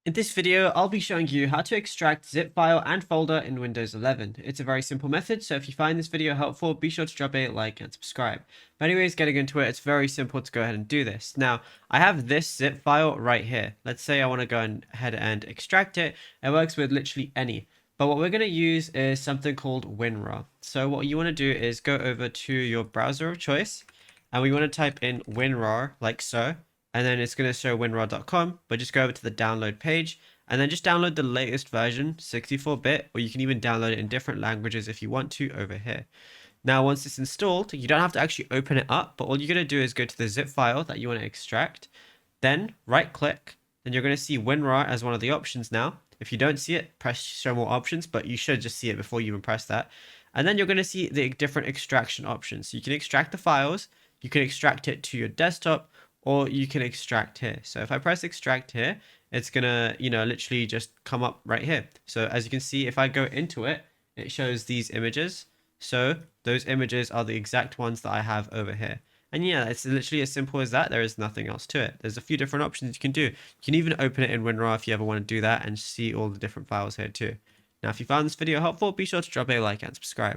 In this video, I'll be showing you how to extract zip file and folder in Windows 11. It's a very simple method, so if you find this video helpful, be sure to drop a like and subscribe. But anyways, getting into it, it's very simple to go ahead and do this. Now, I have this zip file right here. Let's say I want to go ahead and extract it. It works with literally any. But what we're going to use is something called WinRAR. So what you want to do is go over to your browser of choice, and we want to type in WinRAR like so. And then it's going to show winrar.com, but just go over to the download page and then just download the latest version, 64-bit, or you can even download it in different languages if you want to over here. Now, once it's installed, you don't have to actually open it up, but all you're going to do is go to the zip file that you want to extract, then right click, then you're going to see WinRAR as one of the options now. If you don't see it, press show more options, but you should just see it before you even press that. And then you're going to see the different extraction options. So you can extract the files, you can extract it to your desktop, or you can extract here. So if I press extract here, it's gonna, literally just come up right here. So as you can see, if I go into it, it shows these images. So those images are the exact ones that I have over here. And yeah, it's literally as simple as that. There is nothing else to it. There's a few different options you can do. You can even open it in WinRAR if you ever want to do that and see all the different files here too. Now, if you found this video helpful, be sure to drop a like and subscribe.